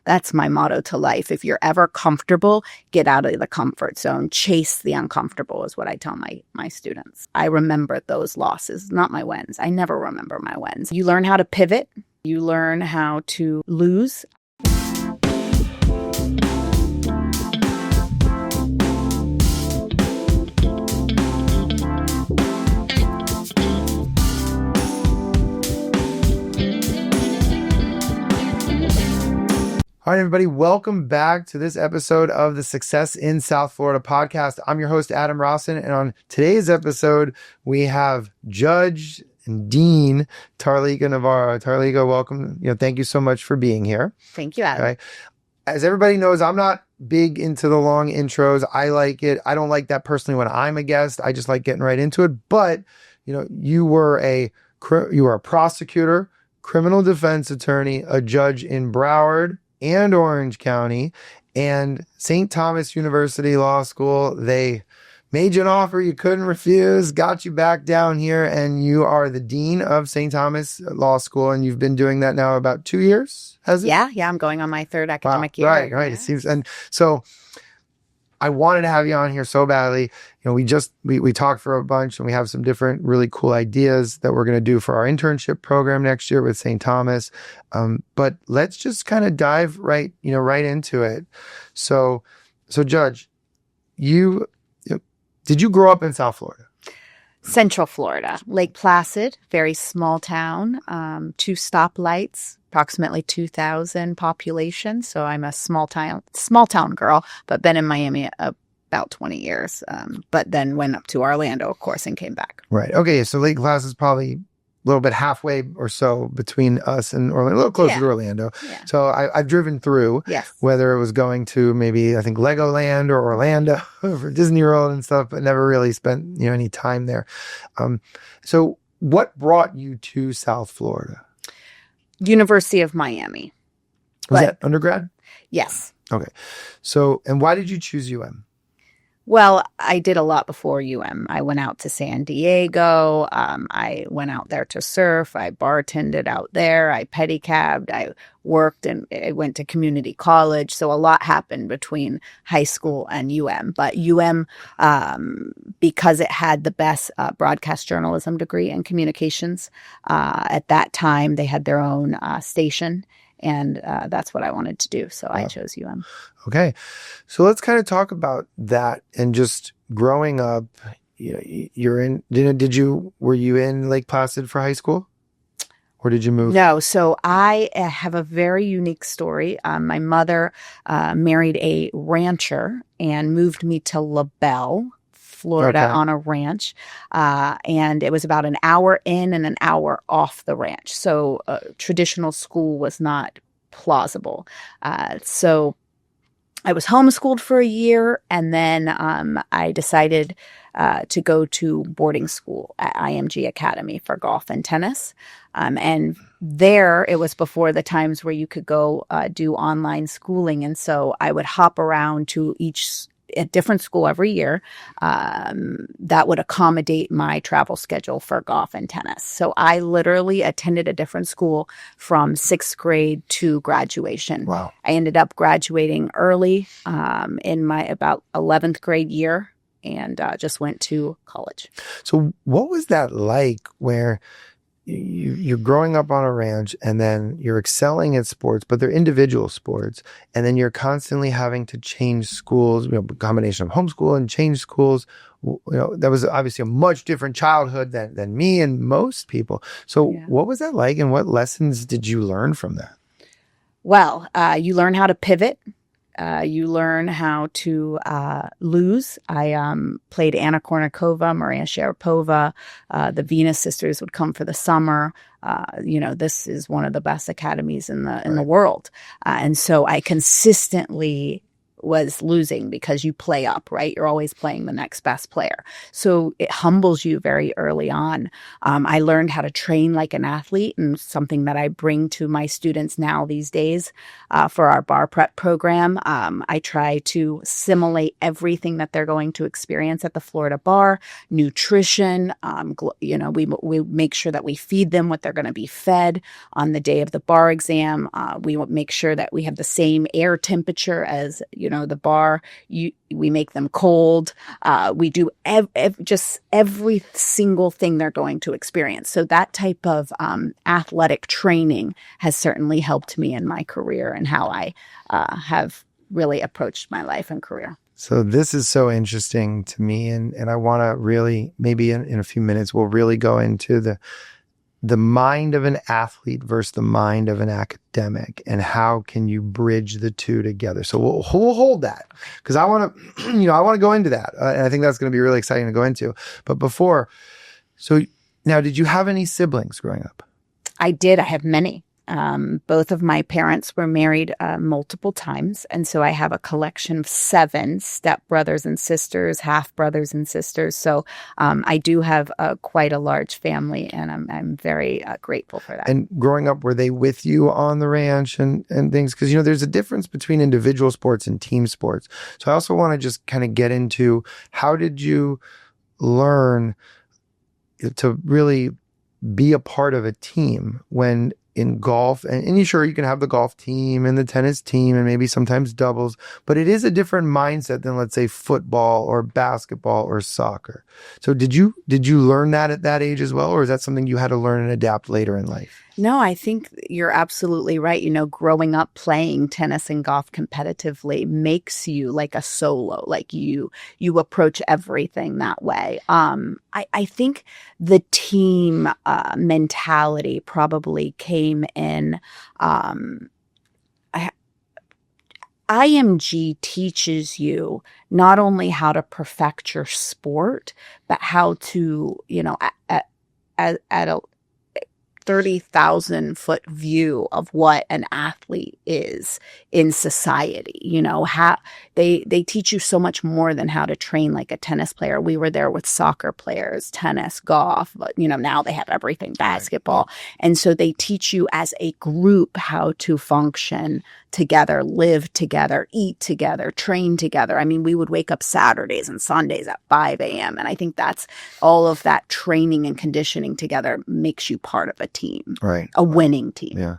That's my motto to life. If you're ever comfortable, get out of the comfort zone. Chase the uncomfortable is what I tell my students. I remember those losses, not my wins. I never remember my wins. You learn how to pivot. You learn how to lose. All right, everybody, welcome back to this episode of the Success in South Florida podcast. I'm your host, Adam Rossen, and on today's episode, we have Judge and Dean Tarlika Nuñez-Navarro. Tarlika, welcome. Thank you so much for being here. Thank you, Adam. Okay. As everybody knows, I'm not big into the long intros. I like it. I don't like that personally when I'm a guest. I just like getting right into it. But, you were a prosecutor, criminal defense attorney, a judge in Broward and Orange County, and St. Thomas University Law School. They made you an offer you couldn't refuse, got you back down here, and you are the dean of St. Thomas Law School, and you've been doing that now about 2 years, has it? Yeah, I'm going on my third academic year. Right. Yeah. It seems, and so I wanted to have you on here so badly. We talked for a bunch, and we have some different really cool ideas that we're going to do for our internship program next year with St. Thomas. But let's just kind of dive right into it. So Judge, did you grow up in South Florida? Central Florida, Lake Placid, very small town, 2 stoplights, approximately 2,000 population. So I'm a small town girl, but been in Miami about 20 years. But then went up to Orlando, of course, and came back. Right. Okay. So Lake Placid is probably a little bit halfway or so between us and Orlando, a little closer to Orlando. Yeah. So I've driven through, yes, whether it was going to maybe, I think, Legoland or Orlando for Disney World and stuff, but never really spent, any time there. So what brought you to South Florida? University of Miami. Was that undergrad? Yes. Okay. So, and why did you choose UM? Well, I did a lot before UM. I went out to San Diego. I went out there to surf. I bartended out there. I pedicabbed. I worked and I went to community college. So a lot happened between high school and UM. But UM, because it had the best broadcast journalism degree and communications, at that time they had their own station. And that's what I wanted to do. So I chose UM. Okay. So let's kind of talk about that and just growing up. Were you in Lake Placid for high school? Or did you move? No. So I have a very unique story. My mother married a rancher and moved me to LaBelle, Florida, on a ranch. And it was about an hour in and an hour off the ranch. So traditional school was not plausible. So I was homeschooled for a year, and then I decided to go to boarding school at IMG Academy for golf and tennis. And there, it was before the times where you could go do online schooling. And so I would hop around to a different school every year that would accommodate my travel schedule for golf and tennis. So I literally attended a different school from 6th grade to graduation. Wow. I ended up graduating early in my about 11th grade year and just went to college. So what was that like where you're growing up on a ranch and then you're excelling at sports, but they're individual sports. And then you're constantly having to change schools, a combination of homeschool and change schools. That was obviously a much different childhood than me and most people. So what was that like, and what lessons did you learn from that? Well, you learn how to pivot. You learn how to lose. I played Anna Kournikova, Maria Sharapova. The Venus sisters would come for the summer. This is one of the best academies in the world. And so I consistently was losing because you play up, right? You're always playing the next best player. So it humbles you very early on. I learned how to train like an athlete, and something that I bring to my students now these days for our bar prep program. I try to simulate everything that they're going to experience at the Florida bar, nutrition. We make sure that we feed them what they're going to be fed on the day of the bar exam. We make sure that we have the same air temperature as, the bar. We make them cold. We do just every single thing they're going to experience. So that type of athletic training has certainly helped me in my career and how I have really approached my life and career. So this is so interesting to me. And I want to really, maybe in a few minutes, we'll really go into the mind of an athlete versus the mind of an academic, and how can you bridge the two together. So we'll hold that, because I want to, I want to go into that. And I think that's going to be really exciting to go into. But before, so now, did you have any siblings growing up? I did. I have many. Both of my parents were married multiple times. And so I have a collection of 7 stepbrothers and sisters, half brothers and sisters. So I do have quite a large family, and I'm very grateful for that. And growing up, were they with you on the ranch and things? Because, there's a difference between individual sports and team sports. So I also want to just kind of get into, how did you learn to really be a part of a team when in golf, and sure, you can have the golf team and the tennis team and maybe sometimes doubles, but it is a different mindset than, let's say, football or basketball or soccer. So did you learn that at that age as well, or is that something you had to learn and adapt later in life? No, I think you're absolutely right. Growing up playing tennis and golf competitively makes you like a solo, like you approach everything that way. I think the team mentality probably came in. IMG teaches you not only how to perfect your sport, but how to, at a 30,000-foot view of what an athlete is in society. How they teach you so much more than how to train like a tennis player. We were there with soccer players, tennis, golf, but now they have everything, basketball. And so they teach you as a group how to function together, live together, eat together, train together. I mean, we would wake up Saturdays and Sundays at 5 a.m. And I think that's all of that training and conditioning together makes you part of a team, right? A winning team. Yeah.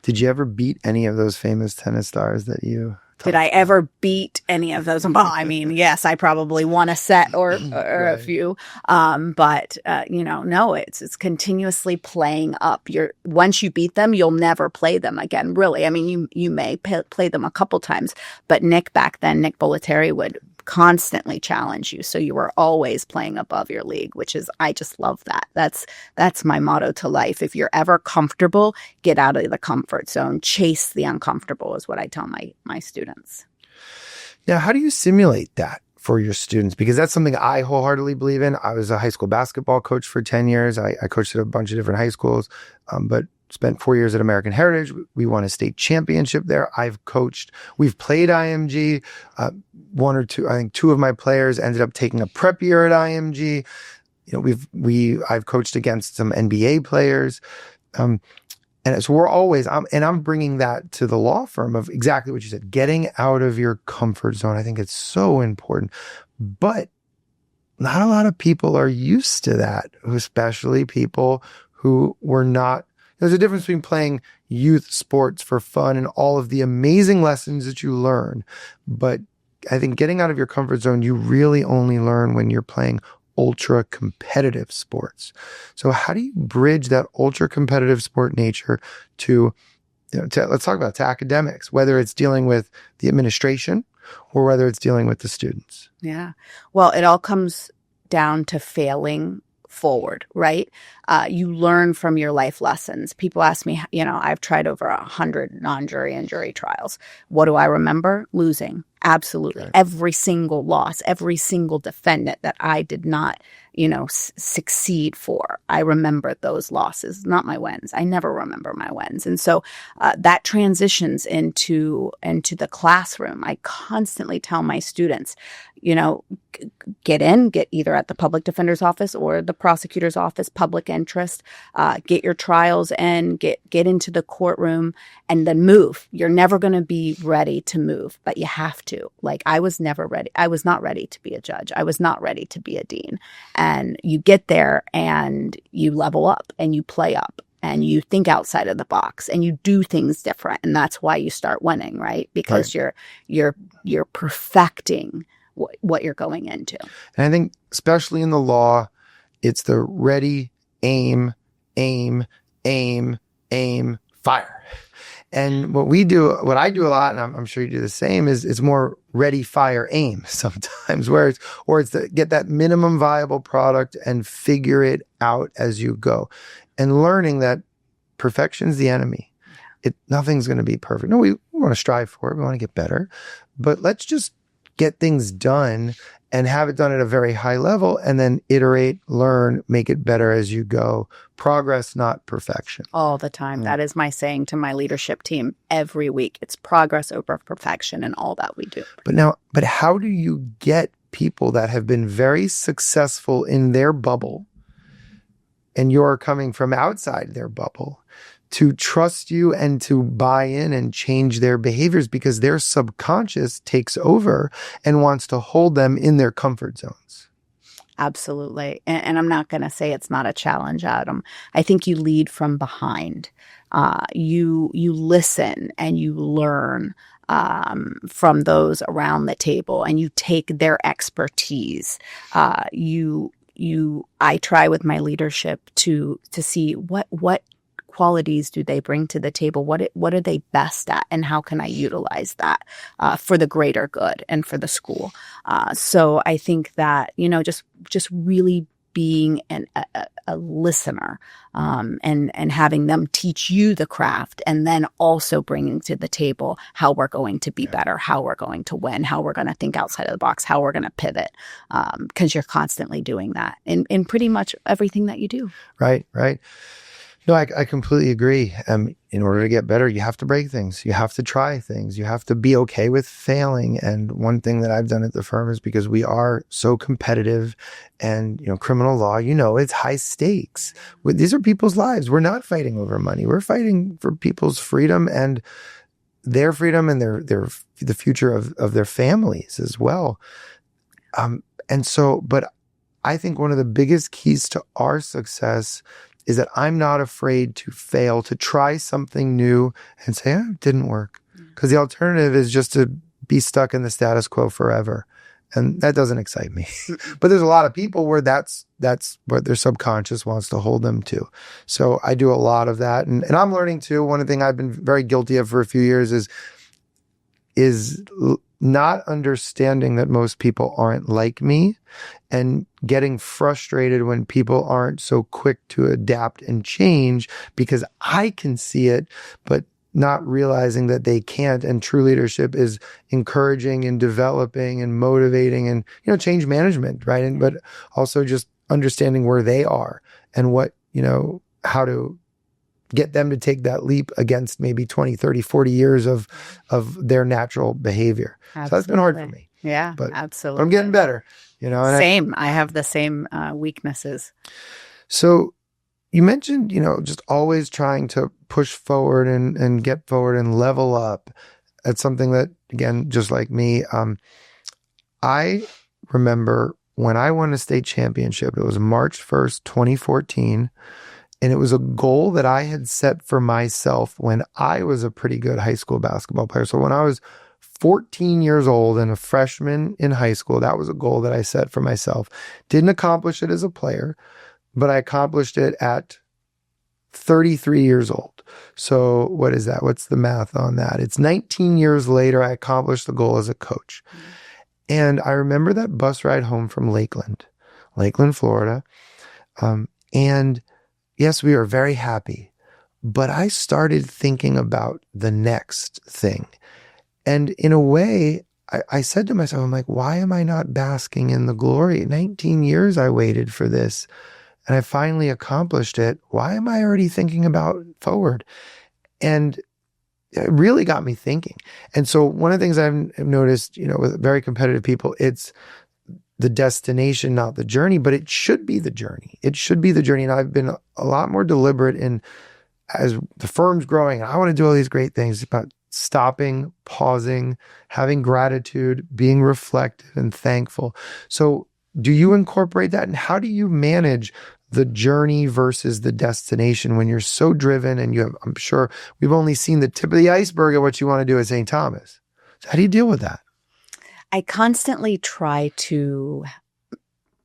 Did you ever beat any of those famous tennis stars that you... Did I ever beat any of those? Well, I mean, yes, I probably won a set or right. a few. But no, it's continuously playing up. Once you beat them, you'll never play them again, really. I mean, you may play them a couple times, but Nick Bollettieri would constantly challenge you. So you were always playing above your league, I just love that. That's my motto to life. If you're ever comfortable, get out of the comfort zone. Chase the uncomfortable is what I tell my students. Now, how do you simulate that for your students? Because that's something I wholeheartedly believe in. I was a high school basketball coach for 10 years. I coached at a bunch of different high schools, but spent 4 years at American Heritage. We won a state championship there. We've played IMG. 1 or 2, I think 2 of my players ended up taking a prep year at IMG. I've coached against some NBA players. And so we're always, I'm bringing that to the law firm of exactly what you said, getting out of your comfort zone. I think it's so important, but not a lot of people are used to that, especially people who were not. There's a difference between playing youth sports for fun and all of the amazing lessons that you learn. But I think getting out of your comfort zone, you really only learn when you're playing ultra competitive sports. So how do you bridge that ultra competitive sport nature to let's talk about to academics, whether it's dealing with the administration or whether it's dealing with the students? Yeah. Well, it all comes down to failing forward, right? You learn from your life lessons. People ask me, I've tried over 100 non-jury and jury trials. What do I remember? Losing. Absolutely. Okay. Every single loss, every single defendant that I did not, succeed for. I remember those losses, not my wins. I never remember my wins. And so that transitions into the classroom. I constantly tell my students, get either at the public defender's office or the prosecutor's office, public interest, get your trials in, get into the courtroom, and then move. You're never going to be ready to move, but you have to. Like, I was never ready. I was not ready to be a judge. I was not ready to be a dean. And you get there and you level up and you play up and you think outside of the box and you do things different. And that's why you start winning, right? Because you're perfecting what you're going into. And I think especially in the law, it's the ready, aim, aim, aim, aim, fire. And what I do a lot, and I'm sure you do the same, is it's more ready, fire, aim sometimes, or it's get that minimum viable product and figure it out as you go. And learning that perfection's the enemy. Nothing's going to be perfect. No, we want to strive for it. We want to get better, but let's just get things done and have it done at a very high level and then iterate, learn, make it better as you go. Progress, not perfection. All the time. That is my saying to my leadership team every week. It's progress over perfection in all that we do. But how do you get people that have been very successful in their bubble and you're coming from outside their bubble to trust you and to buy in and change their behaviors because their subconscious takes over and wants to hold them in their comfort zones? Absolutely. And I'm not going to say it's not a challenge, Adam. I think you lead from behind. You listen and you learn from those around the table and you take their expertise. I try with my leadership to see what qualities do they bring to the table? What are they best at, and how can I utilize that for the greater good and for the school? So I think that just really being a listener and having them teach you the craft, and then also bringing to the table how we're going to be better, how we're going to win, how we're going to think outside of the box, how we're going to pivot, because you're constantly doing that in pretty much everything that you do. Right. No, I completely agree. In order to get better, you have to break things. You have to try things. You have to be okay with failing. And one thing that I've done at the firm is because we are so competitive and, criminal law, it's high stakes. These are people's lives. We're not fighting over money. We're fighting for people's freedom and their freedom and the future of their families as well. But I think one of the biggest keys to our success is that I'm not afraid to fail, to try something new and say, it didn't work. Because the alternative is just to be stuck in the status quo forever. And that doesn't excite me. But there's a lot of people where that's what their subconscious wants to hold them to. So I do a lot of that. And I'm learning too. One thing I've been very guilty of for a few years is not understanding that most people aren't like me and getting frustrated when people aren't so quick to adapt and change because I can see it, but not realizing that they can't. And true leadership is encouraging and developing and motivating and, change management, right? But also just understanding where they are and what, how to get them to take that leap against maybe 20, 30, 40 years of their natural behavior. Absolutely. So that's been hard for me. Yeah, but absolutely. I'm getting better, Same. I have the same weaknesses. So you mentioned, just always trying to push forward and get forward and level up. That's something that, again, just like me, I remember when I won a state championship, it was March 1st, 2014. And it was a goal that I had set for myself when I was a pretty good high school basketball player. So when I was 14 years old and a freshman in high school, that was a goal that I set for myself. Didn't accomplish it as a player, but I accomplished it at 33 years old. So what is that? What's the math on that? It's 19 years later, I accomplished the goal as a coach. Mm-hmm. And I remember that bus ride home from Lakeland, Florida. And yes, we were very happy, but I started thinking about the next thing. And in a way, I said to myself, I'm like, why am I not basking in the glory? 19 years I waited for this and I finally accomplished it. Why am I already thinking about forward? And it really got me thinking. And so one of the things I've noticed, with very competitive people, it's the destination, not the journey, but it should be the journey. It should be the journey. And I've been a lot more deliberate in, as the firm's growing, I want to do all these great things, about stopping, pausing, having gratitude, being reflective and thankful. So do you incorporate that? And how do you manage the journey versus the destination when you're so driven and I'm sure we've only seen the tip of the iceberg of what you want to do at St. Thomas. So how do you deal with that? I constantly try to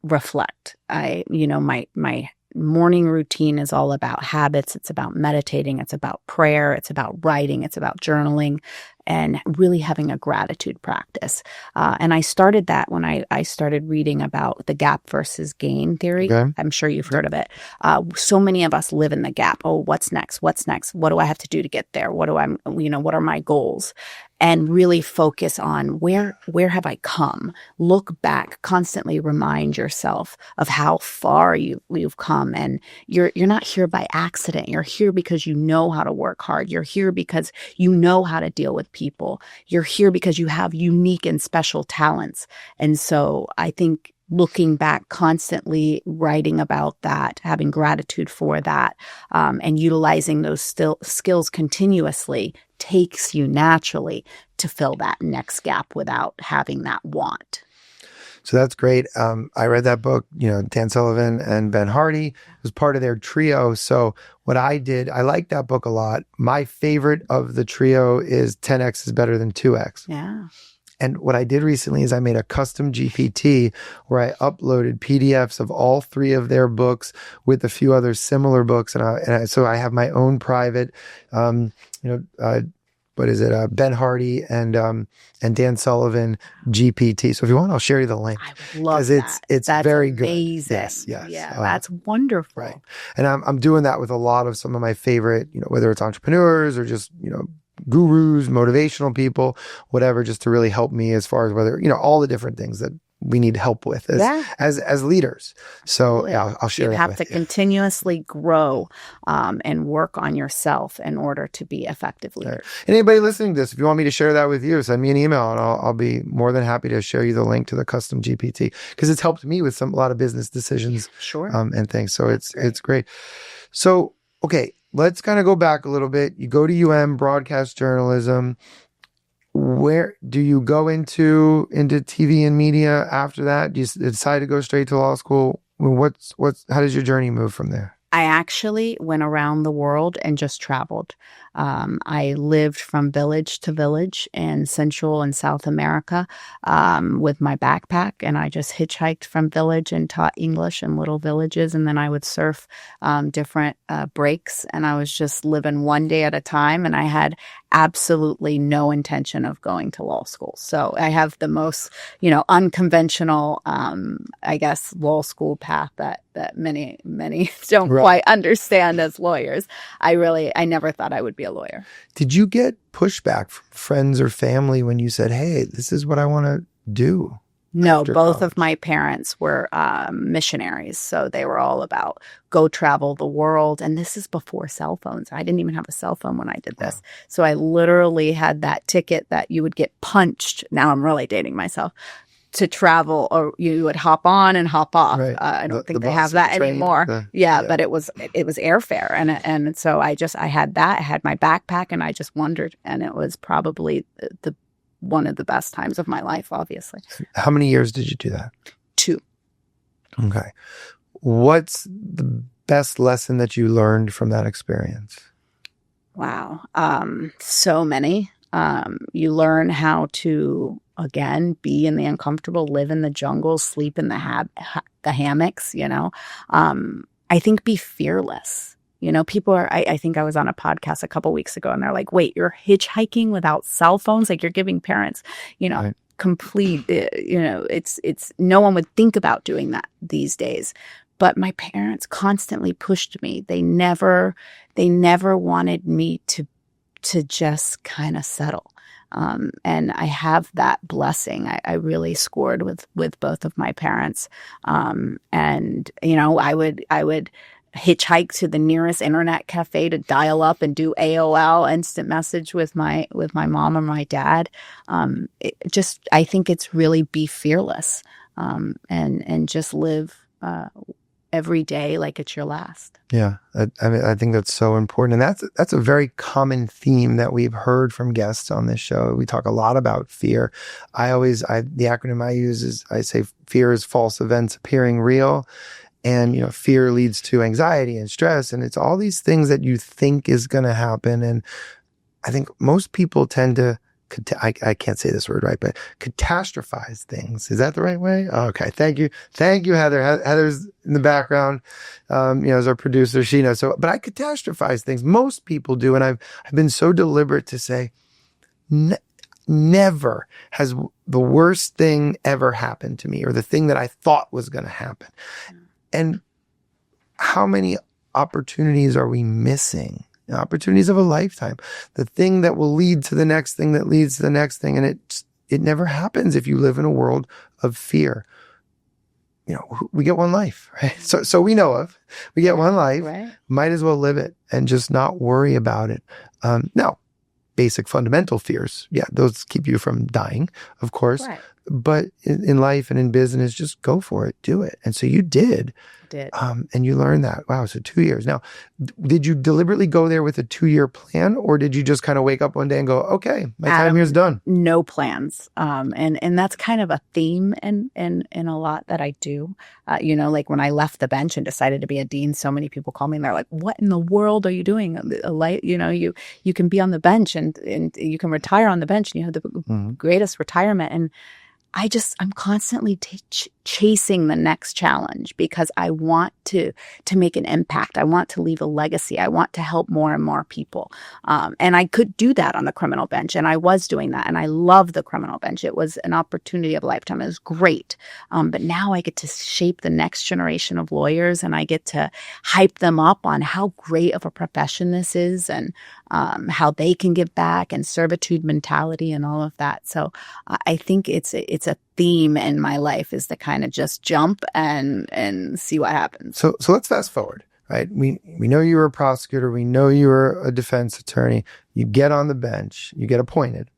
reflect. My morning routine is all about habits. It's about meditating. It's about prayer. It's about writing. It's about journaling and really having a gratitude practice. And I started that when I started reading about the gap versus gain theory. Okay. I'm sure you've heard of it. So many of us live in the gap. Oh, what's next? What's next? What do I have to do to get there? What are my goals? And really focus on where have I come? Look back, constantly remind yourself of how far you've come. And you're not here by accident. You're here because you know how to work hard. You're here because you know how to deal with people. You're here because you have unique and special talents. And so I think looking back, constantly writing about that, having gratitude for that, and utilizing those skills continuously takes you naturally to fill that next gap without having that want. So that's great. I read that book, Dan Sullivan and Ben Hardy was part of their trio. So what I did, I liked that book a lot. My favorite of the trio is 10X is better than 2X. Yeah. And what I did recently is I made a custom GPT where I uploaded PDFs of all three of their books with a few other similar books. So I have my own private, Ben Hardy and Dan Sullivan GPT. So if you want, I'll share you the link. I would love that. It's that's very amazing. Good. Yes. Yeah, that's wonderful. Right. And I'm doing that with a lot of some of my favorite, whether it's entrepreneurs or just, gurus, motivational people, whatever, just to really help me as far as whether, all the different things that we need help with as leaders. So yeah, I'll share that with you. You have to continuously grow and work on yourself in order to be effective leaders. Right. And anybody listening to this, if you want me to share that with you, send me an email and I'll be more than happy to share you the link to the custom GPT because it's helped me with a lot of business decisions. Sure. And things. So it's great. So, okay. Let's kind of go back a little bit. You go to broadcast journalism. Where do you go into TV and media after that? Do you decide to go straight to law school? How does your journey move from there? I actually went around the world and just traveled. I lived from village to village in Central and South America with my backpack, and I just hitchhiked from village and taught English in little villages, and then I would surf different breaks, and I was just living one day at a time, and I had absolutely no intention of going to law school. So I have the most, unconventional, law school path that many don't quite understand as lawyers. I never thought I would be a lawyer. Did you get pushback from friends or family when you said, hey, this is what I want to do? No, both of my parents were missionaries. So they were all about go travel the world. And this is before cell phones. I didn't even have a cell phone when I did this. Wow. So I literally had that ticket that you would get punched. Now I'm really dating myself. To travel, or you would hop on and hop off. Right. I don't think they have that anymore. But it was airfare, and so I had that. I had my backpack, and I just wondered, and it was probably the one of the best times of my life. Obviously. How many years did you do that? 2. Okay. What's the best lesson that you learned from that experience? Wow, so many. You learn how to, again, be in the uncomfortable, live in the jungle, sleep in the hammocks, I think be fearless. People are, I think I was on a podcast a couple weeks ago and they're like, wait, you're hitchhiking without cell phones? Like you're giving parents, right. Complete, it's no one would think about doing that these days. But my parents constantly pushed me. They never wanted me to just kind of settle. And I have that blessing. I really scored with both of my parents. And, I would hitchhike to the nearest internet cafe to dial up and do AOL instant message with my mom or my dad. I think it's really be fearless, and just live every day like it's your last. Yeah, I think that's so important, and that's a very common theme that we've heard from guests on this show. We talk a lot about fear. The acronym I use is, I say, fear is false events appearing real. And, fear leads to anxiety and stress. And it's all these things that you think is going to happen. And I think most people tend to, I can't say this word right, but catastrophize things. Is that the right way? Okay. Thank you. Thank you, Heather. Heather's in the background, as our producer. She knows. But I catastrophize things. Most people do. And I've been so deliberate to say, never has the worst thing ever happened to me, or the thing that I thought was going to happen. And how many opportunities are we missing? Opportunities of a lifetime. The thing that will lead to the next thing that leads to the next thing. And it never happens if you live in a world of fear. We get one life, right? So we get one life. Right. Might as well live it and just not worry about it. Now, basic fundamental fears. Yeah, those keep you from dying, of course. Right. But in life and in business, just go for it, do it. And so you did. And you learned that. Wow, so 2 years. Now, did you deliberately go there with a 2-year plan, or did you just kind of wake up one day and go, okay, my time here's done? No plans. And that's kind of a theme in a lot that I do. Like when I left the bench and decided to be a dean, so many people call me and they're like, what in the world are you doing? You can be on the bench and you can retire on the bench and you have the greatest retirement. And I'm constantly chasing the next challenge because I want to make an impact. I want to leave a legacy. I want to help more and more people. And I could do that on the criminal bench. And I was doing that. And I love the criminal bench. It was an opportunity of a lifetime. It was great. But now I get to shape the next generation of lawyers, and I get to hype them up on how great of a profession this is, and how they can give back, and servitude mentality and all of that. So I think it's a theme in my life, is to kind of just jump and see what happens. So let's fast forward, right? We know you were a prosecutor. We know you were a defense attorney. You get on the bench. You get appointed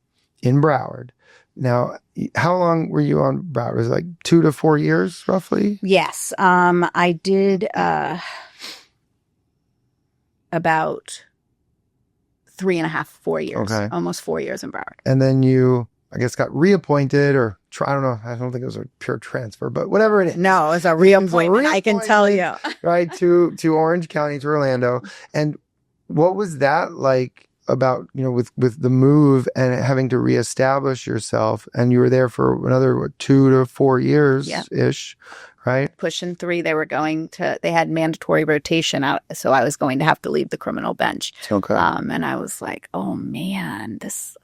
in Broward. Now, how long were you on Broward? Was it like 2 to 4 years, roughly? Yes. I did about 3.5, 4 years. Okay. Almost 4 years in Broward. And then you, I guess, got reappointed, or I don't know. I don't think it was a pure transfer, but whatever it is. No, it was a reappointment. I can tell you. Right, to Orange County, to Orlando. And what was that like about, with the move and having to reestablish yourself? And you were there for another 2 to 4 years ish, right? Pushing 3. They had mandatory rotation out. So I was going to have to leave the criminal bench. Okay. And I was like, oh man, this,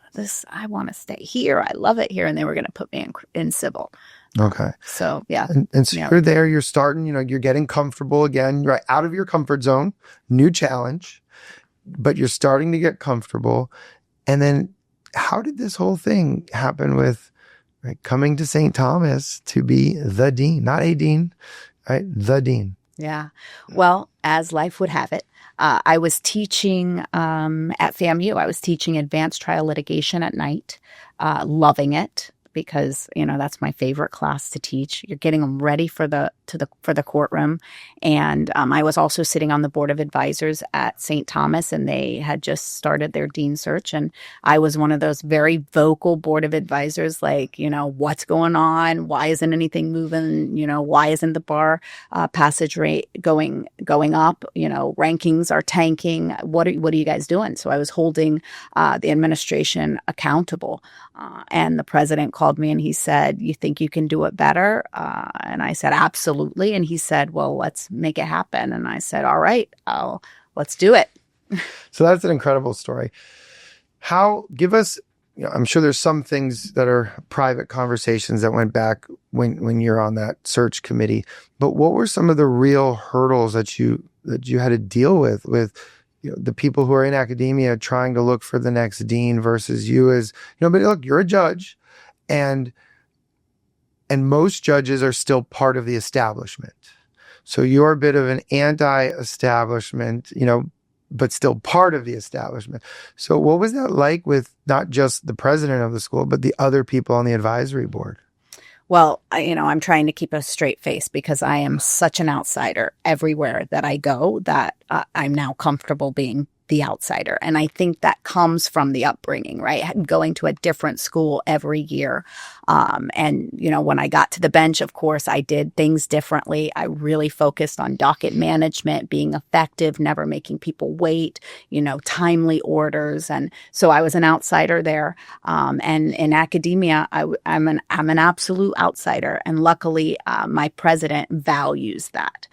I want to stay here. I love it here. And they were going to put me in civil. Okay. So, yeah. And so you're there, you're starting, you're getting comfortable again, right out of your comfort zone, new challenge, but you're starting to get comfortable. And then how did this whole thing happen with coming to St. Thomas to be the dean, not a dean, right? The dean. Yeah. Well, as life would have it, I was teaching at FAMU. I was teaching advanced trial litigation at night, loving it because, that's my favorite class to teach. You're getting them ready for the courtroom. And I was also sitting on the board of advisors at St. Thomas, and they had just started their dean search. And I was one of those very vocal board of advisors, like, what's going on? Why isn't anything moving? Why isn't the bar passage rate going up? Rankings are tanking. What are you guys doing? So I was holding the administration accountable. And the president called me and he said, you think you can do it better? And I said, absolutely. And he said, well, let's make it happen. And I said, all right, let's do it. So that's an incredible story. Give us, I'm sure there's some things that are private conversations that went back when you're on that search committee, but what were some of the real hurdles that you had to deal with the people who are in academia trying to look for the next dean versus you as, but look, you're a judge, and most judges are still part of the establishment. So you're a bit of an anti-establishment, but still part of the establishment. So what was that like with not just the president of the school, but the other people on the advisory board? Well, I'm trying to keep a straight face because I am such an outsider everywhere that I go that I'm now comfortable being the outsider. And I think that comes from the upbringing, right? Going to a different school every year. And when I got to the bench, of course, I did things differently. I really focused on docket management, being effective, never making people wait, timely orders. And so I was an outsider there. And in academia, I'm an absolute outsider. And luckily, my president values that.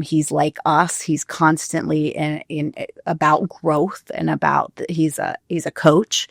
He's like us. He's constantly in about growth and about he's a coach.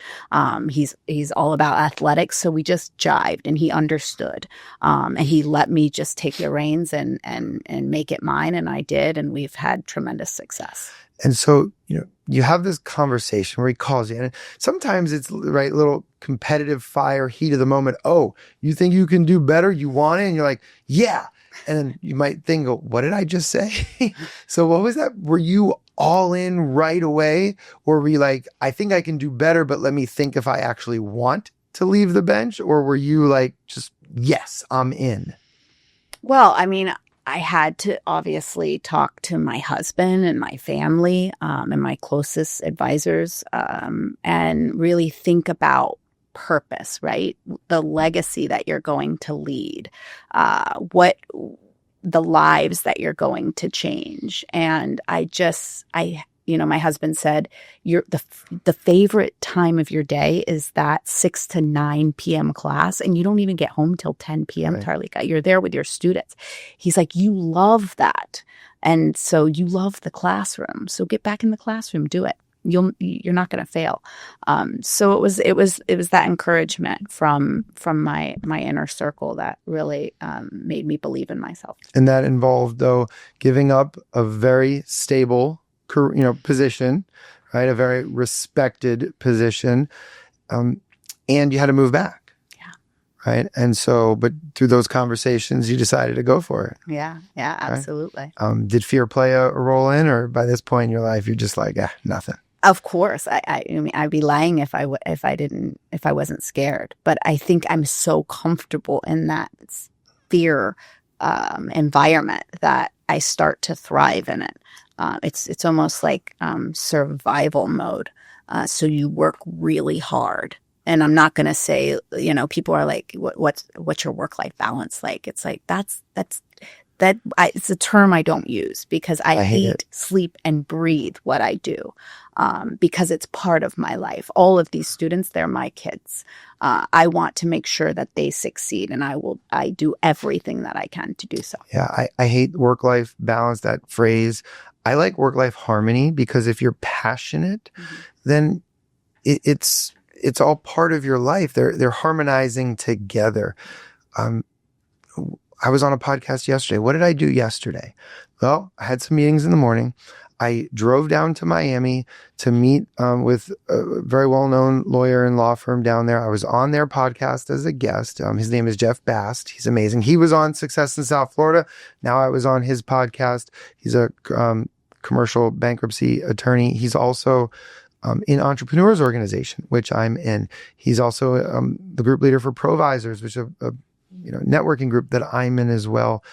He's all about athletics. So we just jived, and he understood. And he let me just take the reins and make it mine. And I did. And we've had tremendous success. And so, you have this conversation where he calls you, and sometimes it's right, little competitive fire, heat of the moment. Oh, you think you can do better? You want it? And you're like, yeah. And then you might think, what did I just say? So what was that? Were you all in right away? Or were you like, I think I can do better, but let me think if I actually want to leave the bench? Or were you like, just, yes, I'm in? Well, I had to obviously talk to my husband and my family and my closest advisors and really think about purpose, right? The legacy that you're going to lead, what the lives that you're going to change. And my husband said, the favorite time of your day is that 6 to 9 p.m. class, and you don't even get home till 10 p.m. Right. Tarlika. You're there with your students. He's like, you love that. And so you love the classroom. So get back in the classroom, do it. You're not going to fail. So it was that encouragement from my inner circle that really made me believe in myself. And that involved, though, giving up a very stable position, right? A very respected position. And you had to move back. Yeah. Right. And so, but through those conversations, you decided to go for it. Yeah. Yeah, absolutely. Right? Did fear play a role in, or by this point in your life, you're just like, nothing? Of course. I'd be lying if I wasn't scared, but I think I'm so comfortable in that fear environment that I start to thrive in it. It's almost like survival mode. So you work really hard. And I'm not going to say, people are like, what's your work-life balance like? It's like, it's a term I don't use because I eat, sleep, and breathe what I do because it's part of my life. All of these students, they're my kids. I want to make sure that they succeed, and I do everything that I can to do so. Yeah, I hate work-life balance, that phrase. I like work-life harmony because if you're passionate, then it's all part of your life. They're harmonizing together. I was on a podcast yesterday. What did I do yesterday? Well, I had some meetings in the morning. I drove down to Miami to meet with a very well-known lawyer and law firm down there. I was on their podcast as a guest. His name is Jeff Bast. He's amazing. He was on Success in South Florida. Now I was on his podcast. He's a commercial bankruptcy attorney. He's also in Entrepreneurs Organization, which I'm in. He's also the group leader for Provisors, which is a networking group that I'm in as well.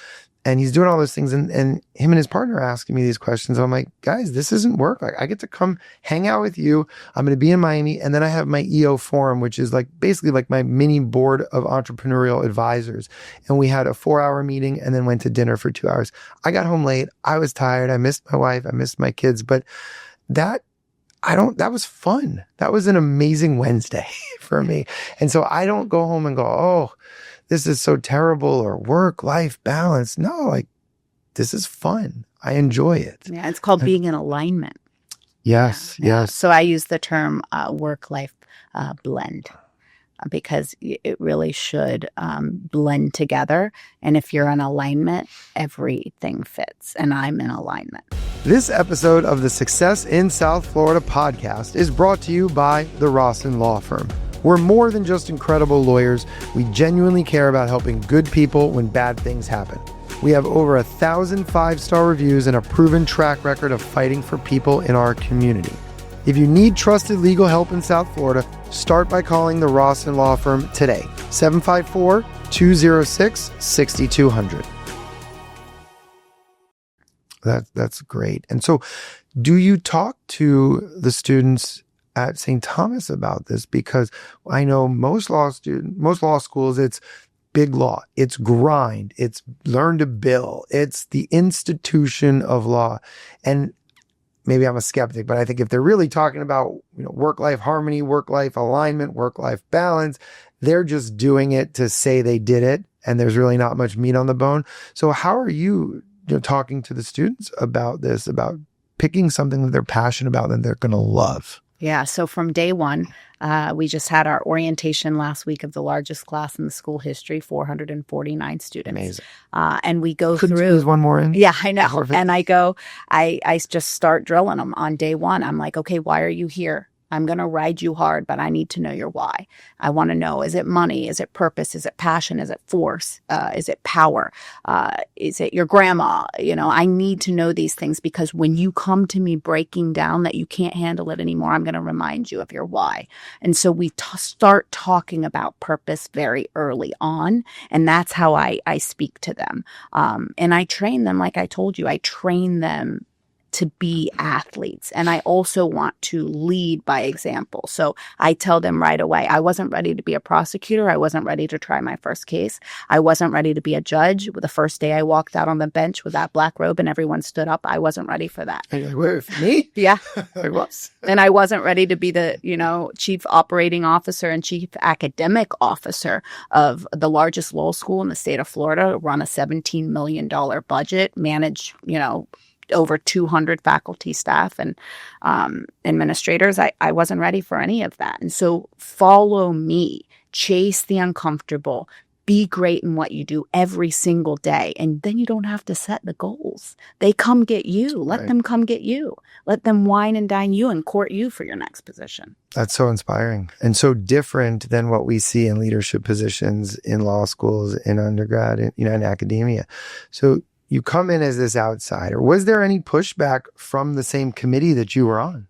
And he's doing all those things. And him and his partner are asking me these questions. I'm like, guys, this isn't work. Like, I get to come hang out with you. I'm going to be in Miami. And then I have my EO forum, which is basically my mini board of entrepreneurial advisors. And we had a 4-hour meeting and then went to dinner for 2 hours. I got home late. I was tired. I missed my wife. I missed my kids. But that was fun. That was an amazing Wednesday for me. And so I don't go home and go, oh, this is so terrible, or work-life balance. No, this is fun. I enjoy it. Yeah, it's called being in alignment. Yes, yeah. yes. So I use the term work-life blend because it really should blend together. And if you're in alignment, everything fits. And I'm in alignment. This episode of the Success in South Florida podcast is brought to you by the Rossen Law Firm. We're more than just incredible lawyers. We genuinely care about helping good people when bad things happen. We have over 1,000 5-star reviews and a proven track record of fighting for people in our community. If you need trusted legal help in South Florida, start by calling the Rossen Law Firm today, 754-206-6200. That's great. And so do you talk to the students at St. Thomas about this? Because I know most law schools, it's big law, it's grind, it's learn to bill, it's the institution of law. And maybe I'm a skeptic, but I think if they're really talking about, work-life harmony, work-life alignment, work-life balance, they're just doing it to say they did it, and there's really not much meat on the bone. So how are you talking to the students about this, about picking something that they're passionate about and they're going to love? Yeah. So from day one, we just had our orientation last week of the largest class in the school history, 449 students. Amazing. And we go Couldn't through. squeeze one more in? Yeah, I know. Perfect. And I just start drilling them on day one. I'm like, okay, why are you here? I'm going to ride you hard, but I need to know your why. I want to know, is it money? Is it purpose? Is it passion? Is it force? Is it power? Is it your grandma? I need to know these things, because when you come to me breaking down that you can't handle it anymore, I'm going to remind you of your why. And so we start talking about purpose very early on. And that's how I speak to them. And I train them, like I told you, I train them to be athletes. And I also want to lead by example. So I tell them right away, I wasn't ready to be a prosecutor. I wasn't ready to try my first case. I wasn't ready to be a judge. The first day I walked out on the bench with that black robe and everyone stood up, I wasn't ready for that. And you're like, wait, for me? Yeah. I was. And I wasn't ready to be the, chief operating officer and chief academic officer of the largest law school in the state of Florida, run a $17 million budget, manage, over 200 faculty, staff, and administrators. I wasn't ready for any of that. And so follow me, chase the uncomfortable, be great in what you do every single day. And then you don't have to set the goals. They come get you. Let them come get you. Let them wine and dine you and court you for your next position. That's so inspiring and so different than what we see in leadership positions in law schools, in undergrad, in academia. So you come in as this outsider. Was there any pushback from the same committee that you were on?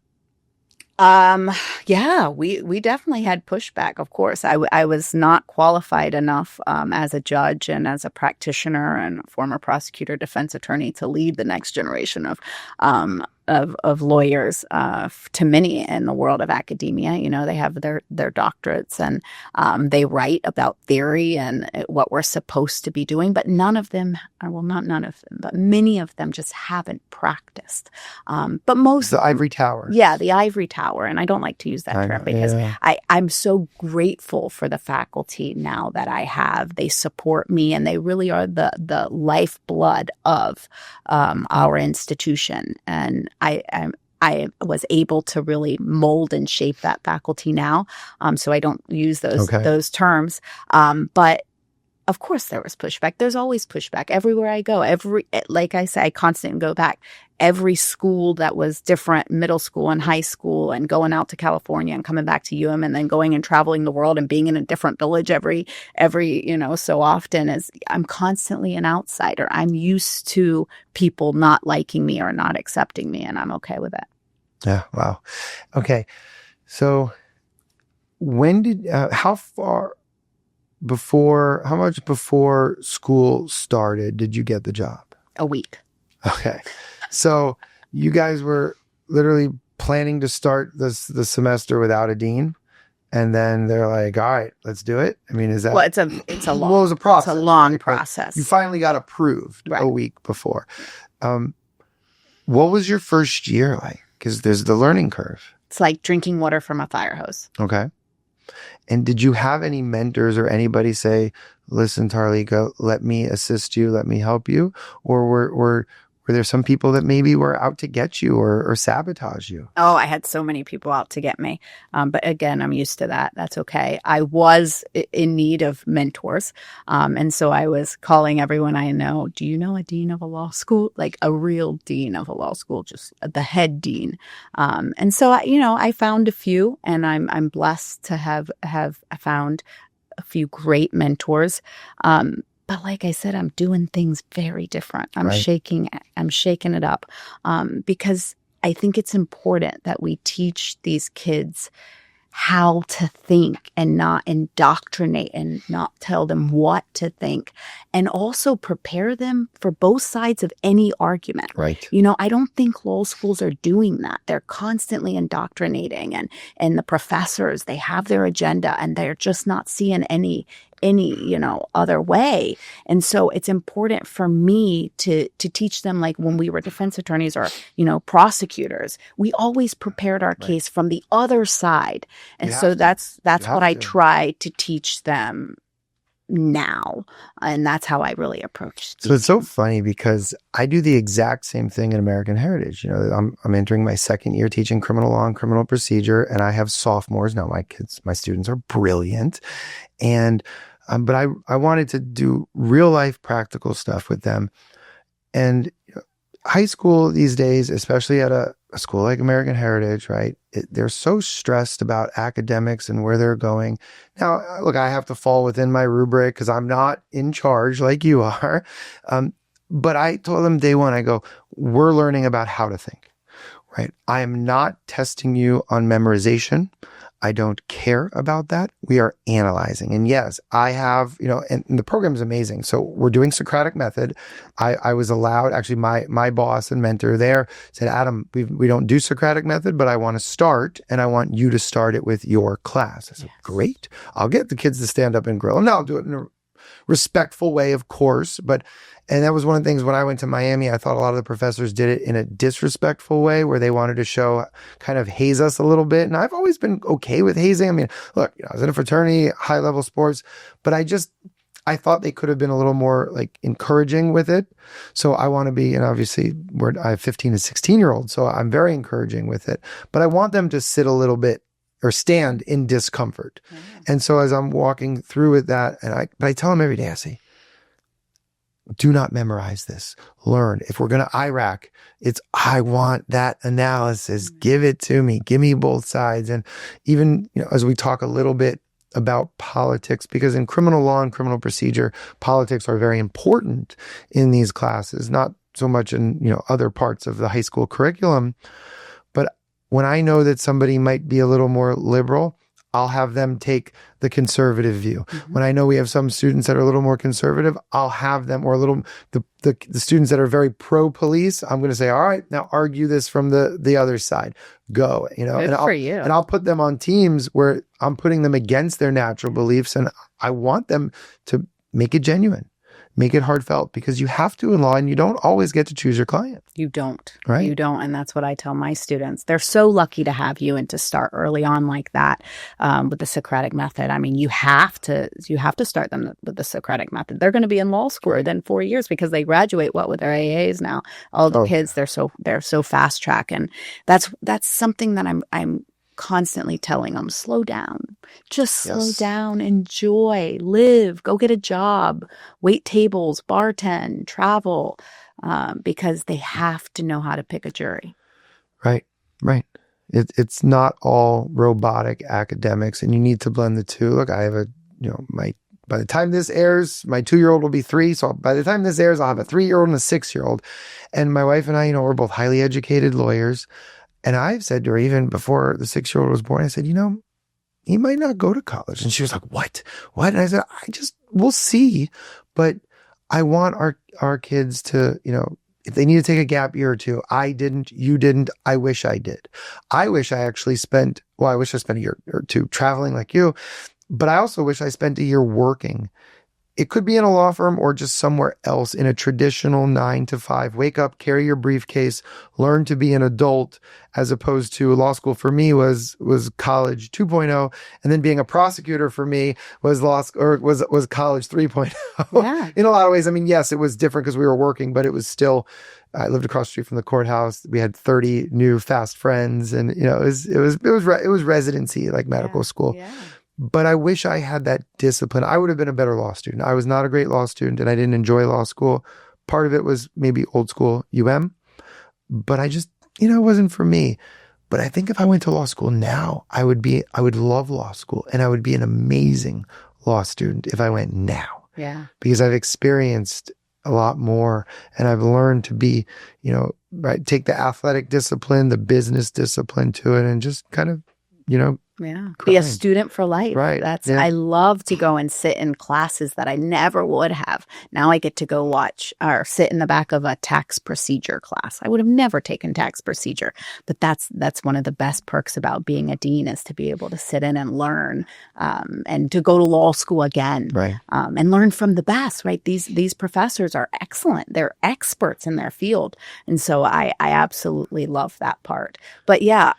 Yeah, we definitely had pushback. Of course, I was not qualified enough as a judge and as a practitioner and former prosecutor, defense attorney to lead the next generation of lawyers to many in the world of academia. They have their doctorates and they write about theory and what we're supposed to be doing, but none of them, not none of them, but many of them just haven't practiced. But most... The ivory tower. Yeah, the ivory tower. And I don't like to use that term because I'm so grateful for the faculty now that I have. They support me and they really are the lifeblood of our institution. And I was able to really mold and shape that faculty now. So I don't use those terms. But of course there was pushback. There's always pushback everywhere I go. Like I say, I constantly go back. Every school that was different, middle school and high school, and going out to California and coming back to UM and then going and traveling the world and being in a different village every so often, is I'm constantly an outsider. I'm used to people not liking me or not accepting me, and I'm okay with it. Yeah. Wow. Okay. So how much before school started did you get the job? A week. Okay. So you guys were literally planning to start the semester without a dean, and then they're like, "All right, let's do it." I mean, is that? Well, it's a long. Well, it was a process. It's a long right? process. You finally got approved a week before. What was your first year like? Because there's the learning curve. It's like drinking water from a fire hose. Okay. And did you have any mentors or anybody say, "Listen, Tarlika, let me assist you, let me help you," or were Were there some people that maybe were out to get you or sabotage you? Oh, I had so many people out to get me. But again, I'm used to that. That's okay. I was in need of mentors. And so I was calling everyone I know. Do you know a dean of a law school? Like a real dean of a law school, just the head dean. And so, I found a few, and I'm blessed to have found a few great mentors. But like I said, I'm doing things very different. I'm shaking it up, because I think it's important that we teach these kids how to think and not indoctrinate and not tell them what to think, and also prepare them for both sides of any argument. Right. I don't think law schools are doing that. They're constantly indoctrinating, and the professors, they have their agenda and they're just not seeing any other way. And so it's important for me to teach them, like when we were defense attorneys or, prosecutors, we always prepared our case from the other side. And so that's what I try to teach them now. And that's how I really approach it. So it's so funny because I do the exact same thing in American Heritage. I'm entering my second year teaching criminal law and criminal procedure, and I have sophomores. Now my students are brilliant. And, but I wanted to do real life practical stuff with them. And high school these days, especially at a school like American Heritage, right? They're so stressed about academics and where they're going. Now, look, I have to fall within my rubric because I'm not in charge like you are. But I told them day one, I go, we're learning about how to think, right? I am not testing you on memorization. I don't care about that. We are analyzing. And yes, I have, and the program is amazing. So we're doing Socratic method. I was allowed, actually my boss and mentor there said, Adam, we don't do Socratic method, but I want to start, and I want you to start it with your class. I said, great. I'll get the kids to stand up and grill. And I'll do it in a respectful way, of course. And that was one of the things when I went to Miami, I thought a lot of the professors did it in a disrespectful way where they wanted to kind of haze us a little bit. And I've always been okay with hazing. I mean, look, I was in a fraternity, high level sports, but I thought they could have been a little more like encouraging with it. So I want to be, and obviously I have 15 and 16-year-olds, so I'm very encouraging with it, but I want them to sit a little bit or stand in discomfort. And so as I'm walking through with that, but I tell them every day, I say, do not memorize this. Learn. If we're going to Iraq, I want that analysis. Give it to me. Give me both sides. And even, as we talk a little bit about politics, because in criminal law and criminal procedure, politics are very important in these classes, not so much in, other parts of the high school curriculum. But when I know that somebody might be a little more liberal, I'll have them take the conservative view. Mm-hmm. When I know we have some students that are a little more conservative, I'll have them, or the students that are very pro-police, I'm going to say, all right, now argue this from the other side. Go, Good for you. And I'll put them on teams where I'm putting them against their natural beliefs, and I want them to make it genuine. Make it heartfelt, because you have to in law, and you don't always get to choose your client. You don't. Right? You don't. And that's what I tell my students. They're so lucky to have you and to start early on like that with the Socratic method. I mean, you have to start them with the Socratic method. They're going to be in law school within 4 years because they graduate with their AAs now. All the kids, they're so fast track. And that's something that I'm constantly telling them, slow down, just slow down, enjoy, live, go get a job, wait tables, bartend, travel, because they have to know how to pick a jury. Right. It's not all robotic academics, and you need to blend the two. Look, I have by the time this airs, my 2-year-old will be 3. So by the time this airs, I'll have a 3-year-old and a 6-year-old. And my wife and I, we're both highly educated lawyers. And I've said to her, even before the 6-year-old was born, I said, he might not go to college. And she was like, what? And I said, we'll see. But I want our kids to, if they need to take a gap year or 2, I didn't, you didn't, I wish I did. I wish I spent a year or 2 traveling like you, but I also wish I spent a year working it could be in a law firm or just somewhere else in a traditional 9 to 5. Wake up, carry your briefcase, learn to be an adult, as opposed to law school for me was college 2.0, and then being a prosecutor for me was was college 3.0. Yeah. In a lot of ways, I mean, yes, it was different because we were working, but it was still. I lived across the street from the courthouse. We had 30 new fast friends, and it was residency, like medical school. Yeah. But I wish I had that discipline. I would have been a better law student. I was not a great law student, and I didn't enjoy law school. Part of it was maybe old school but I just, it wasn't for me. But I think if I went to law school now, I would love law school, and I would be an amazing law student if I went now. Yeah. Because I've experienced a lot more, and I've learned to be, right, take the athletic discipline, the business discipline to it, and just kind of, Yeah. Be a student for life. Right. I love to go and sit in classes that I never would have. Now I get to go watch or sit in the back of a tax procedure class. I would have never taken tax procedure, but that's one of the best perks about being a dean, is to be able to sit in and learn, and to go to law school again, right. And learn from the best, right? These professors are excellent. They're experts in their field. And so I absolutely love that part. But yeah,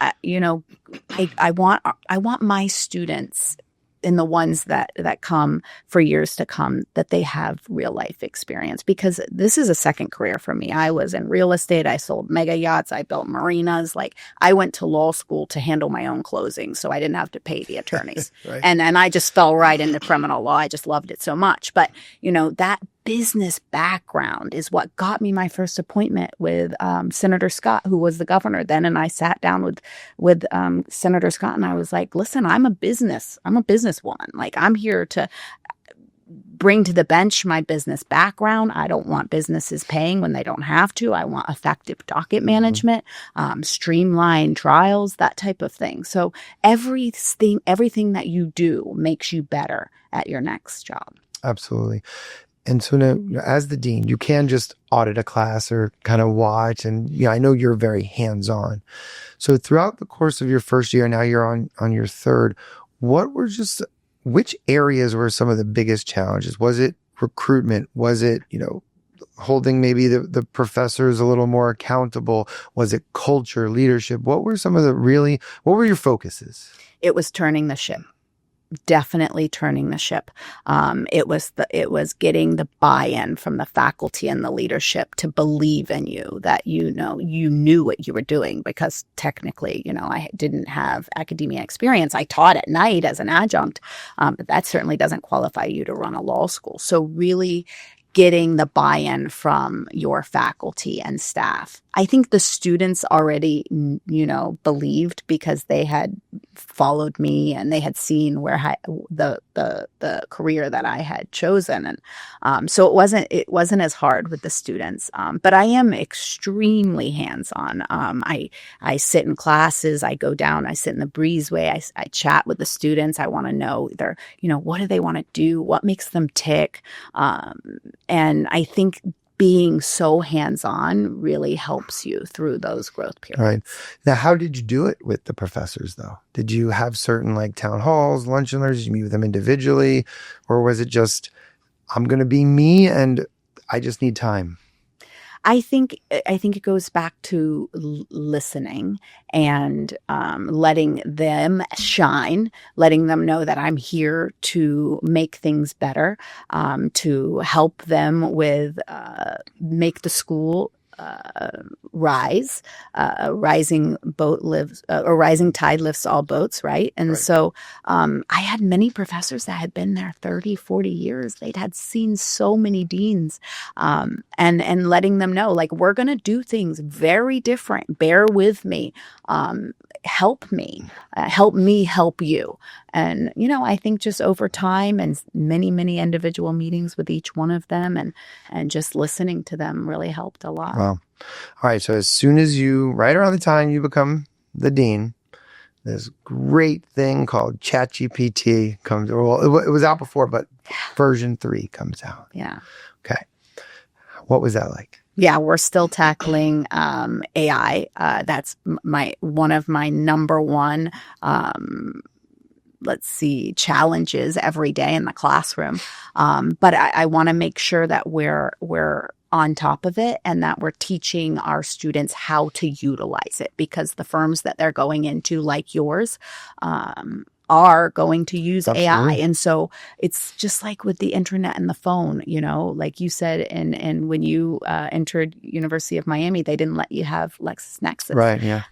I want my students, and the ones that come for years to come, that they have real life experience, because this is a second career for me. I was in real estate. I sold mega yachts. I built marinas. Like, I went to law school to handle my own closing, so I didn't have to pay the attorneys. Right. And I just fell right into criminal law. I just loved it so much. But, that business background is what got me my first appointment with Senator Scott, who was the governor then. And I sat down with Senator Scott, and I was like, listen, I'm a businesswoman. Like, I'm here to bring to the bench my business background. I don't want businesses paying when they don't have to. I want effective docket management, streamlined trials, that type of thing. So everything that you do makes you better at your next job. Absolutely. And so now, as the dean, you can just audit a class or kind of watch. And I know you're very hands-on. So throughout the course of your first year, now you're on your third, which areas were some of the biggest challenges? Was it recruitment? Was it, holding maybe the professors a little more accountable? Was it culture, leadership? What were your focuses? It was turning the ship. Definitely turning the ship. It was getting the buy-in from the faculty and the leadership to believe in you, that you knew what you were doing, because technically, I didn't have academia experience. I taught at night as an adjunct, but that certainly doesn't qualify you to run a law school. So really getting the buy-in from your faculty and staff. I think the students already, believed, because they had followed me and they had seen where the career that I had chosen, and so it wasn't as hard with the students. But I am extremely hands-on. I sit in classes. I go down. I sit in the breezeway. I chat with the students. I want to know what do they want to do? What makes them tick? And I think being so hands-on really helps you through those growth periods. Right. Now, how did you do it with the professors, though? Did you have certain town halls, lunch and learns? Did you meet with them individually? Or was it just, I'm going to be me and I just need time? I think it goes back to listening and letting them shine, letting them know that I'm here to make things better, to help them with make the school rise. Rising tide lifts all boats, right? And Right. So I had many professors that had been there 30, 40 years. They'd had seen so many deans, and letting them know, we're going to do things very different. Bear with me. Help me help you. And, I think just over time and many, many individual meetings with each one of them and just listening to them really helped a lot. Wow. All right. So as soon as right around the time you become the dean, this great thing called ChatGPT comes, well, it was out before, but version 3 comes out. Yeah. Okay. What was that like? Yeah, we're still tackling AI. That's one of my number one let's see, challenges every day in the classroom. But I want to make sure that we're on top of it and that we're teaching our students how to utilize it, because the firms that they're going into, like yours, are going to use AI. And so it's just like with the internet and the phone, like you said, and when you entered University of Miami, they didn't let you have LexisNexis. Right. Yeah.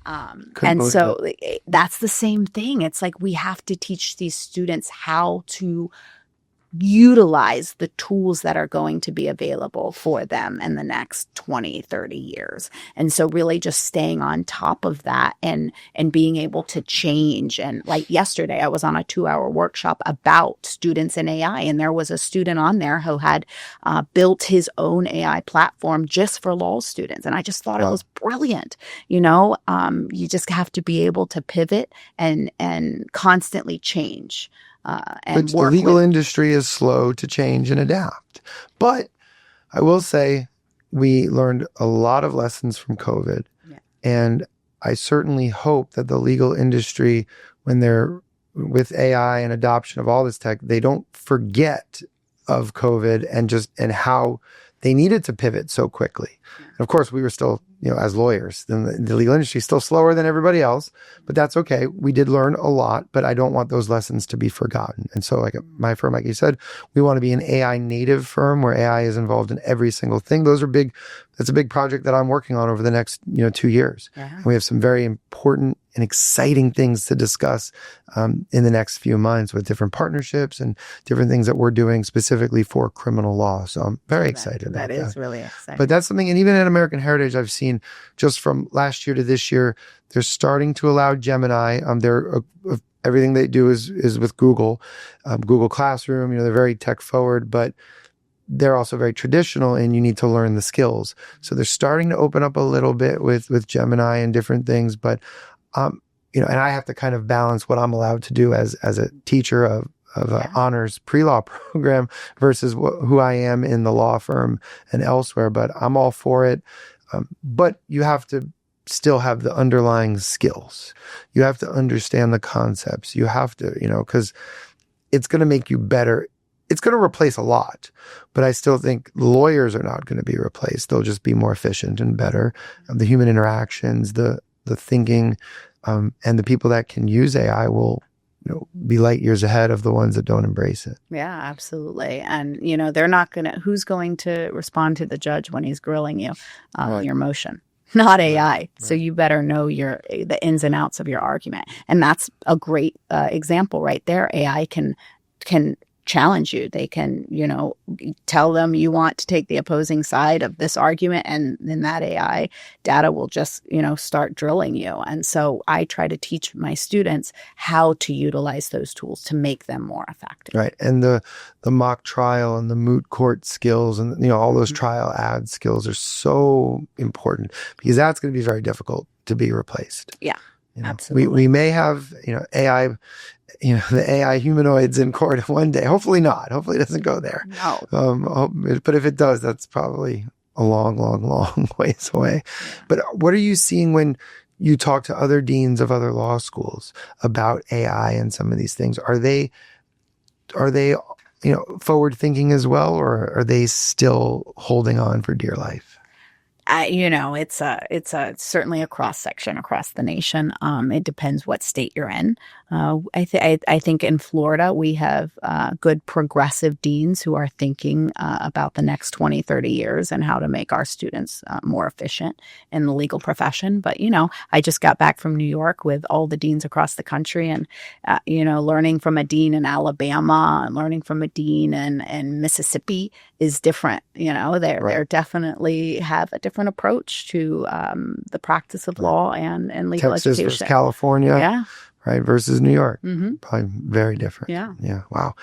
And so that's the same thing. It's like we have to teach these students how to utilize the tools that are going to be available for them in the next 20, 30 years. And so really just staying on top of that and being able to change. And like yesterday, I was on a 2-hour workshop about students in AI, and there was a student on there who had built his own AI platform just for law students. And I just thought it was brilliant. You just have to be able to pivot and constantly change. But the legal industry is slow to change and adapt. But I will say we learned a lot of lessons from COVID. Yeah. And I certainly hope that the legal industry, when they're with AI and adoption of all this tech, they don't forget of COVID and how they needed to pivot so quickly. And of course, we were still, as lawyers, the legal industry is still slower than everybody else, but that's okay. We did learn a lot, but I don't want those lessons to be forgotten. And so like my firm, like you said, we want to be an AI native firm where AI is involved in every single thing. That's a big project that I'm working on over the next, 2 years. And we have some very important and exciting things to discuss in the next few months with different partnerships and different things that we're doing specifically for criminal law. So I'm very excited about that. That is really exciting. But that's something, and even at American Heritage, I've seen just from last year to this year, they're starting to allow Gemini. Everything they do is with Google, Google Classroom. They're very tech forward, but they're also very traditional, and you need to learn the skills. So they're starting to open up a little bit with Gemini and different things, but and I have to kind of balance what I'm allowed to do as a teacher of an honors pre-law program versus who I am in the law firm and elsewhere. But I'm all for it. But you have to still have the underlying skills. You have to understand the concepts. You have to, because it's going to make you better. It's going to replace a lot, but I still think lawyers are not going to be replaced. They'll just be more efficient and better. The human interactions, the thinking, and the people that can use AI will be light years ahead of the ones that don't embrace it. Yeah, absolutely. And, they're not who's going to respond to the judge when he's grilling you, your motion? Not AI. Right. So you better know the ins and outs of your argument. And that's a great example right there. AI can challenge you. They can, tell them you want to take the opposing side of this argument, and then that AI data will just, start drilling you. And so I try to teach my students how to utilize those tools to make them more effective. Right. And the mock trial and the moot court skills and, all those trial ad skills are so important, because that's going to be very difficult to be replaced. Yeah. Absolutely. We may have, AI, the AI humanoids in court one day. Hopefully not. Hopefully it doesn't go there. No. But if it does, that's probably a long, long, long ways away. But what are you seeing when you talk to other deans of other law schools about AI and some of these things? Are they forward thinking as well, or are they still holding on for dear life? It's certainly a cross section across the nation. It depends what state you're in. I think in Florida, we have good progressive deans who are thinking about the next 20, 30 years and how to make our students more efficient in the legal profession. But, I just got back from New York with all the deans across the country, and, learning from a dean in Alabama and learning from a dean in Mississippi is different. They're definitely have a different approach to the practice of law and legal Texas education. Versus California. Yeah. Right, versus New York. Probably very different. Yeah. Wow.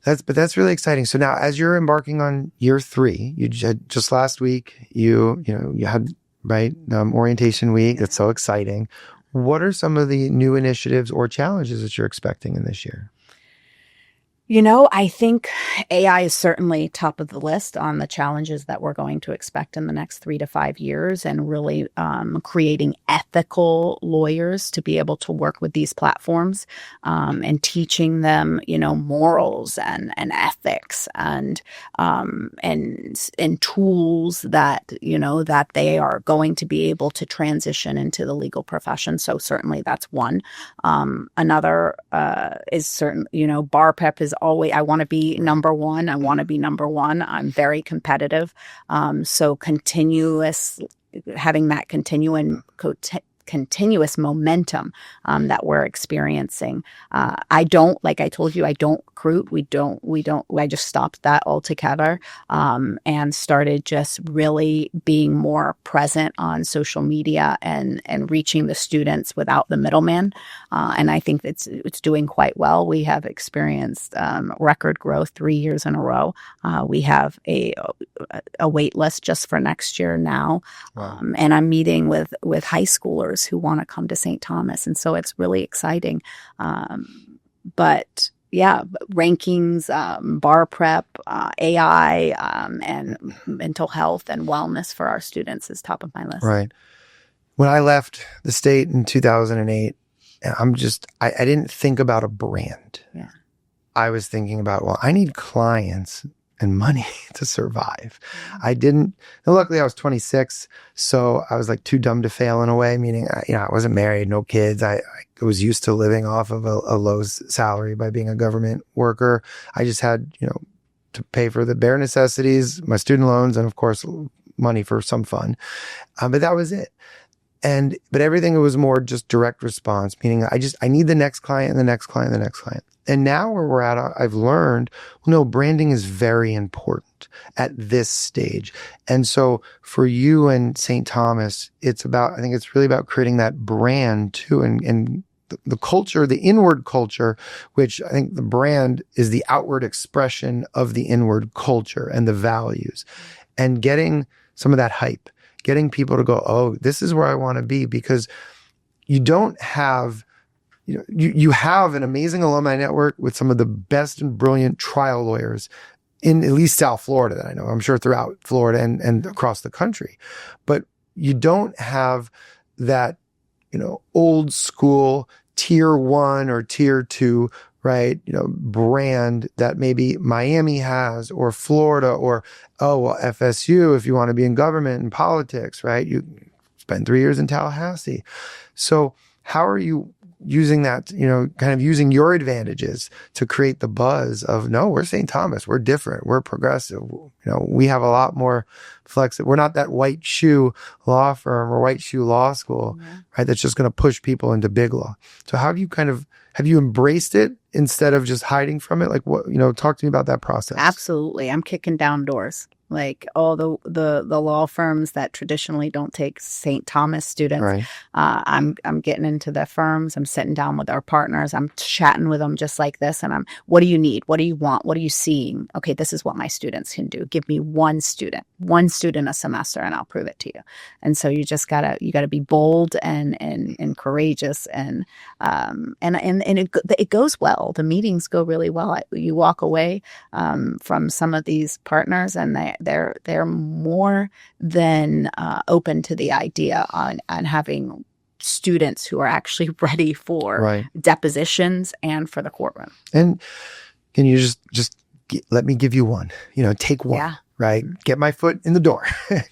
That's really exciting. So now, as you're embarking on year 3, you just last week, you had orientation week. That's so exciting. What are some of the new initiatives or challenges that you're expecting in this year? I think AI is certainly top of the list on the challenges that we're going to expect in the next 3 to 5 years, and really creating ethical lawyers to be able to work with these platforms, and teaching them, morals and ethics and tools that, that they are going to be able to transition into the legal profession. So certainly that's one. Another is certain, bar prep is always, I want to be number one. I want to be number one. I'm very competitive. So having that continuous momentum that we're experiencing. I don't, like I told you, I don't recruit. I just stopped that altogether, and started just really being more present on social media and reaching the students without the middleman. And I think it's doing quite well. We have experienced record growth 3 years in a row. We have a wait list just for next year now. Wow. And I'm meeting with high schoolers who want to come to St. Thomas. And so it's really exciting. But yeah, rankings, bar prep, AI, and mental health and wellness for our students is top of my list. Right. When I left the state in 2008, I didn't think about a brand. Yeah. I was thinking about, well, I need clients and money to survive. Luckily I was 26, so I was like too dumb to fail in a way, meaning, I wasn't married, no kids. I was used to living off of a low salary by being a government worker. I just had, to pay for the bare necessities, my student loans, and of course, money for some fun. But that was it. But everything was more just direct response, meaning I need the next client and the next client and the next client. And now where we're at, I've learned, branding is very important at this stage. And so for you and St. Thomas, I think it's really about creating that brand too. And the culture, the inward culture, which I think the brand is the outward expression of the inward culture and the values, and getting some of that hype, getting people to go, oh, this is where I want to be, because you don't have, you have an amazing alumni network with some of the best and brilliant trial lawyers in at least South Florida that I know. I'm sure throughout Florida and across the country. But you don't have that, old school tier 1 or tier 2, right? Brand that maybe Miami has, or Florida, or, FSU, if you want to be in government and politics, right? You spend 3 years in Tallahassee. So how are you using that, kind of using your advantages to create the buzz of, no, we're St. Thomas, we're different, we're progressive, we have a lot more flexible. We're not that white shoe law firm or white shoe law school, right? That's just going to push people into big law. So how do you have you embraced it instead of just hiding from it? Like, what, talk to me about that process. Absolutely. I'm kicking down doors. Like all the law firms that traditionally don't take St. Thomas students, right. I'm getting into their firms. I'm sitting down with our partners. I'm chatting with them just like this. And what do you need? What do you want? What are you seeing? Okay, this is what my students can do. Give me one student a semester, and I'll prove it to you. And so you gotta be bold and courageous, and it goes well. The meetings go really well. You walk away from some of these partners, and they're more than open to the idea on having students who are actually ready for depositions and for the courtroom. And can you just let me give you one? Take one. Yeah. Right. Get my foot in the door.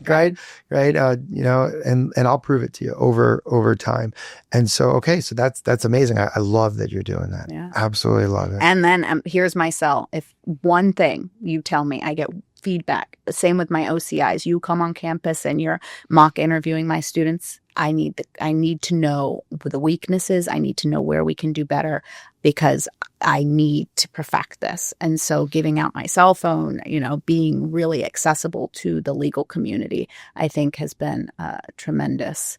Right. And I'll prove it to you over time. And so, okay. So that's amazing. I love that you're doing that. Yeah. Absolutely love it. And then here's my cell. If one thing you tell me, I get feedback. Same with my OCIs. You come on campus and you're mock interviewing my students. I need to know the weaknesses. I need to know where we can do better, because I need to perfect this. And so giving out my cell phone, being really accessible to the legal community, I think has been a tremendous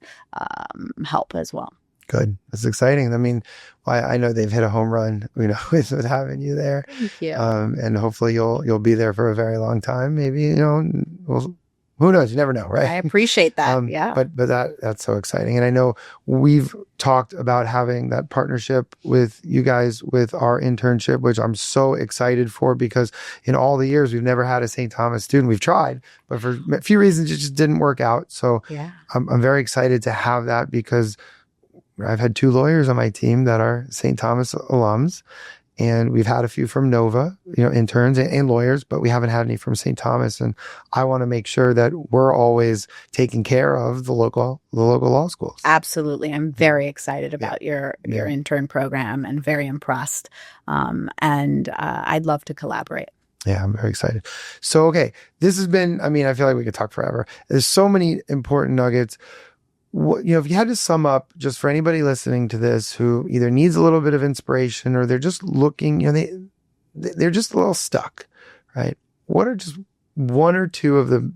help as well. Good. That's exciting. I mean, I know they've hit a home run, with having you there. Thank you. And hopefully you'll be there for a very long time. Maybe, we'll who knows? You never know, right? I appreciate that. Yeah. But that's so exciting. And I know we've talked about having that partnership with you guys with our internship, which I'm so excited for, because in all the years we've never had a St. Thomas student. We've tried, but for a few reasons it just didn't work out. So yeah. I'm very excited to have that, because I've had 2 lawyers on my team that are St. Thomas alums. And we've had a few from Nova, interns and lawyers, but we haven't had any from St. Thomas. And I want to make sure that we're always taking care of the local law schools. Absolutely. I'm very excited about your intern program and very impressed. And I'd love to collaborate. Yeah, I'm very excited. So, okay, this has been, I feel like we could talk forever. There's so many important nuggets. If you had to sum up, just for anybody listening to this who either needs a little bit of inspiration or they're just looking, they're just a little stuck, right? What are just 1 or 2 of the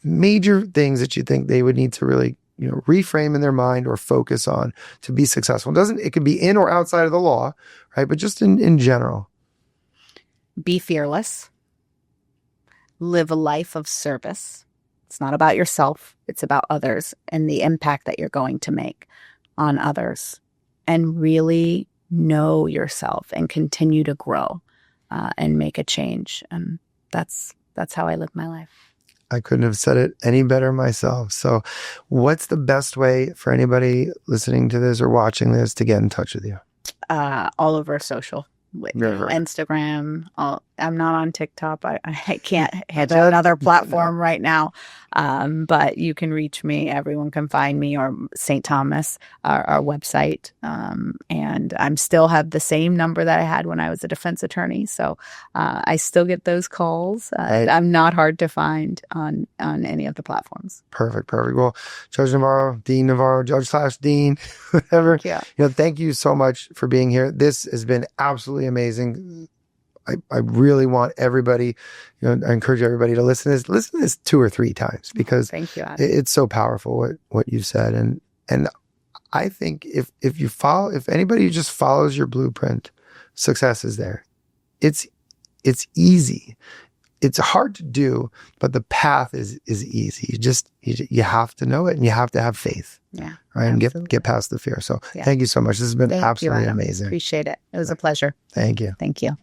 major things that you think they would need to really, reframe in their mind or focus on to be successful? It could be in or outside of the law, right? But just in general. Be fearless. Live a life of service. It's not about yourself. It's about others and the impact that you're going to make on others. And really know yourself and continue to grow and make a change. And that's how I live my life. I couldn't have said it any better myself. So what's the best way for anybody listening to this or watching this to get in touch with you? All over social. Instagram. I'm not on TikTok. I can't handle another platform right now. But you can reach me. Everyone can find me, or St. Thomas, our website. And I'm still have the same number that I had when I was a defense attorney. So I still get those calls. I'm not hard to find on any of the platforms. Perfect. Well, Judge Navarro, Dean Navarro, Judge/Dean, whatever. Thank you so much for being here. This has been absolutely amazing. I really want everybody, I encourage everybody to listen to this 2 or 3 times, because thank you, Adam. It's so powerful what you said. And I think if anybody just follows your blueprint, success is there. It's easy. It's hard to do, but the path is easy. You have to know it, and you have to have faith. Yeah. Right. Absolutely. And get past the fear. So thank you so much. This has been absolutely amazing. Appreciate it. It was a pleasure. Thank you. Thank you.